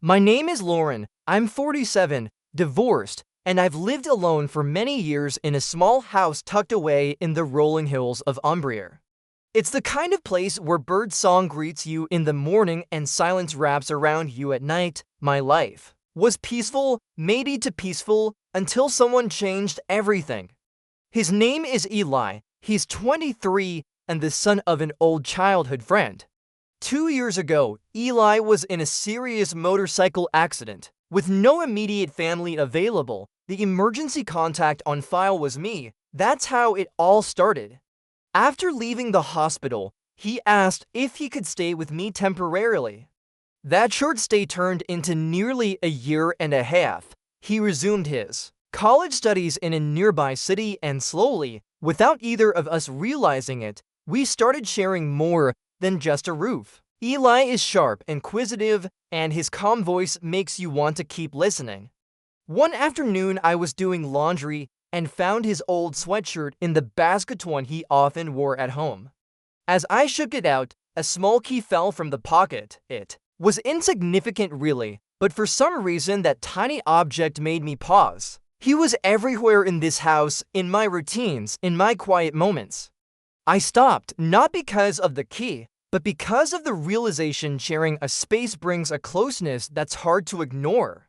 My name is Lauren. I'm 47, divorced, and I've lived alone for many years in a small house tucked away in the rolling hills of Umbria. It's the kind of place where birdsong greets you in the morning and silence wraps around you at night. My life was peaceful, maybe too peaceful, until someone changed everything. His name is Eli. He's 23 and the son of an old childhood friend. 2 years ago, Eli was in a serious motorcycle accident. With no immediate family available, the emergency contact on file was me. That's how it all started. After leaving the hospital, he asked if he could stay with me temporarily. That short stay turned into nearly a year and a half. He resumed his college studies in a nearby city, and slowly, without either of us realizing it, we started sharing more than just a roof. Eli is sharp, inquisitive, and his calm voice makes you want to keep listening. One afternoon, I was doing laundry and found his old sweatshirt in the basket, one he often wore at home. As I shook it out, a small key fell from the pocket. It was insignificant really, but for some reason that tiny object made me pause. He was everywhere in this house, in my routines, in my quiet moments. I stopped, not because of the key, but because of the realization sharing a space brings a closeness that's hard to ignore.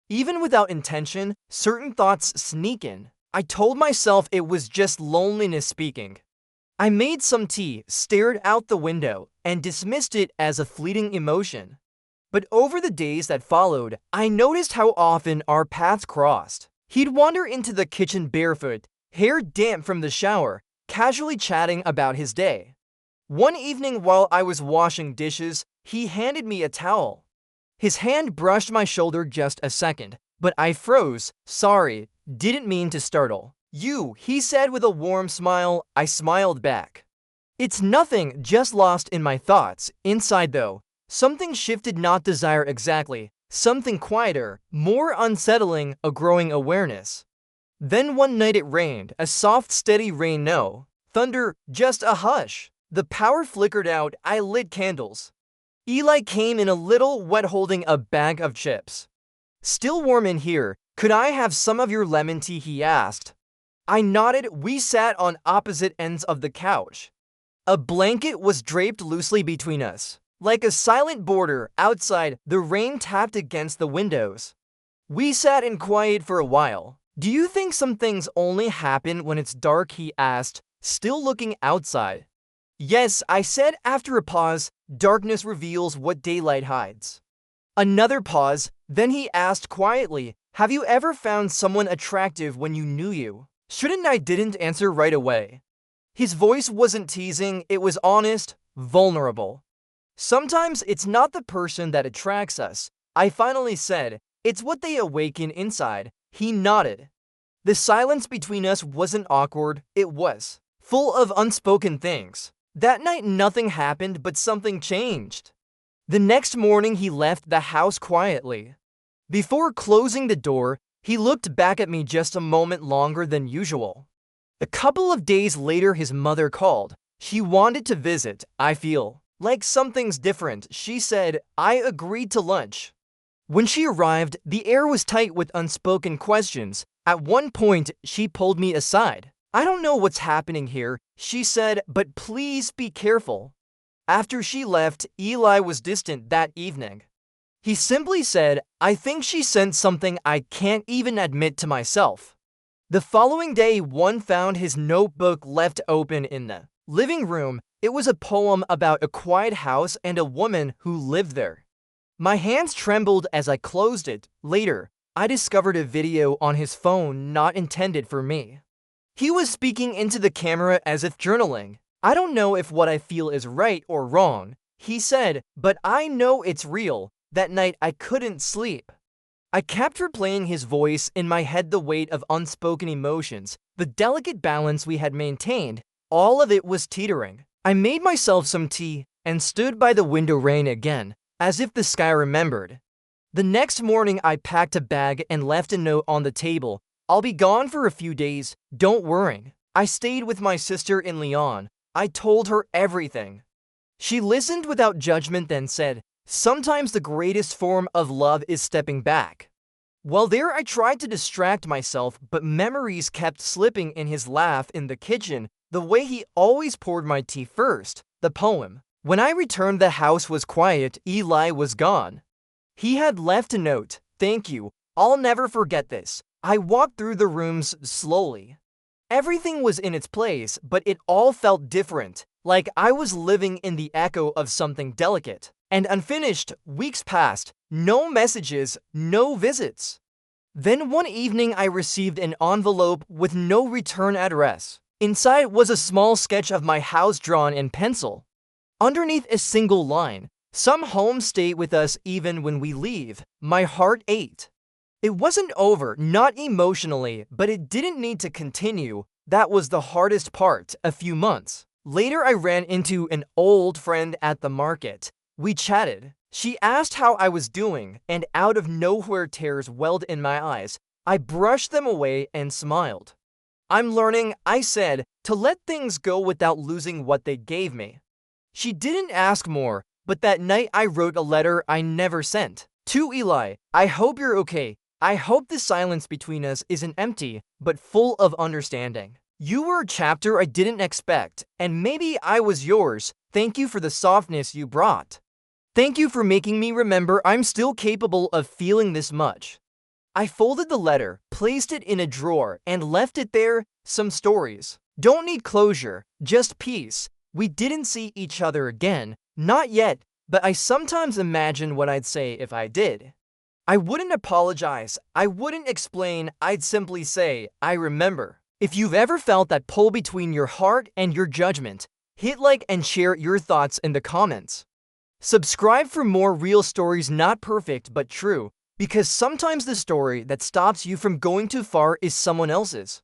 Even without intention, certain thoughts sneak in. I told myself it was just loneliness speaking. I made some tea, stared out the window, and dismissed it as a fleeting emotion. But over the days that followed, I noticed how often our paths crossed. He'd wander into the kitchen barefoot, hair damp from the shower, casually chatting about his day. One evening while I was washing dishes, he handed me a towel. His hand brushed my shoulder just a second, but I froze. Sorry, didn't mean to startle you, he said with a warm smile. I smiled back. It's nothing, just lost in my thoughts. Inside though, something shifted, not desire exactly, something quieter, more unsettling, a growing awareness. Then one night it rained, a soft steady rain, no thunder, just a hush. The power flickered out. I lit candles. Eli came in a little wet holding a bag of chips. Still warm in here. Could I have some of your lemon tea, he asked. I nodded. We sat on opposite ends of the couch. A blanket was draped loosely between us. Like a silent border, outside, the rain tapped against the windows. We sat in quiet for a while. Do you think some things only happen when it's dark, he asked, still looking outside. Yes, I said after a pause. Darkness reveals what daylight hides. Another pause, then he asked quietly, have you ever found someone attractive when you knew you shouldn't? I didn't answer right away. His voice wasn't teasing, it was honest, vulnerable. Sometimes it's not the person that attracts us, I finally said, it's what they awaken inside. He nodded. The silence between us wasn't awkward, it was full of unspoken things. That night nothing happened, but something changed. The next morning he left the house quietly. Before closing the door, he looked back at me just a moment longer than usual. A couple of days later his mother called. She wanted to visit. I feel like something's different, she said. I agreed to lunch. When she arrived, the air was tight with unspoken questions. At one point, she pulled me aside. I don't know what's happening here, she said, but please be careful. After she left, Eli was distant that evening. He simply said, I think she sent something I can't even admit to myself. The following day, one found his notebook left open in the living room. It was a poem about a quiet house and a woman who lived there. My hands trembled as I closed it. Later, I discovered a video on his phone not intended for me. He was speaking into the camera as if journaling. I don't know if what I feel is right or wrong, he said, but I know it's real. That night I couldn't sleep. I kept replaying his voice in my head, the weight of unspoken emotions, the delicate balance we had maintained, all of it was teetering. I made myself some tea and stood by the window. Rain again, as if the sky remembered. The next morning I packed a bag and left a note on the table. I'll be gone for a few days, don't worry. I stayed with my sister in Lyon. I told her everything. She listened without judgment, then said, Sometimes the greatest form of love is stepping back. While there, I tried to distract myself, but memories kept slipping in his laugh in the kitchen, the way he always poured my tea first, the poem. When I returned, the house was quiet. Eli was gone. He had left a note. "Thank you. I'll never forget this." I walked through the rooms slowly. Everything was in its place, but it all felt different, like I was living in the echo of something delicate and unfinished. Weeks passed, no messages, no visits. Then one evening I received an envelope with no return address. Inside was a small sketch of my house drawn in pencil. Underneath a single line, "Some homes stay with us even when we leave." My heart ached. It wasn't over, not emotionally, but it didn't need to continue. That was the hardest part. A few months later, I ran into an old friend at the market. We chatted. She asked how I was doing, and out of nowhere tears welled in my eyes. I brushed them away and smiled. "I'm learning," I said, "to let things go without losing what they gave me." She didn't ask more, but that night I wrote a letter I never sent. To Eli, "I hope you're okay. I hope the silence between us isn't empty, but full of understanding. You were a chapter I didn't expect, and maybe I was yours. Thank you for the softness you brought. Thank you for making me remember I'm still capable of feeling this much." I folded the letter, placed it in a drawer, and left it there. Some stories don't need closure, just peace. We didn't see each other again, not yet, but I sometimes imagine what I'd say if I did. I wouldn't apologize, I wouldn't explain, I'd simply say, "I remember." If you've ever felt that pull between your heart and your judgment, hit like and share your thoughts in the comments. Subscribe for more real stories, not perfect but true, because sometimes the story that stops you from going too far is someone else's.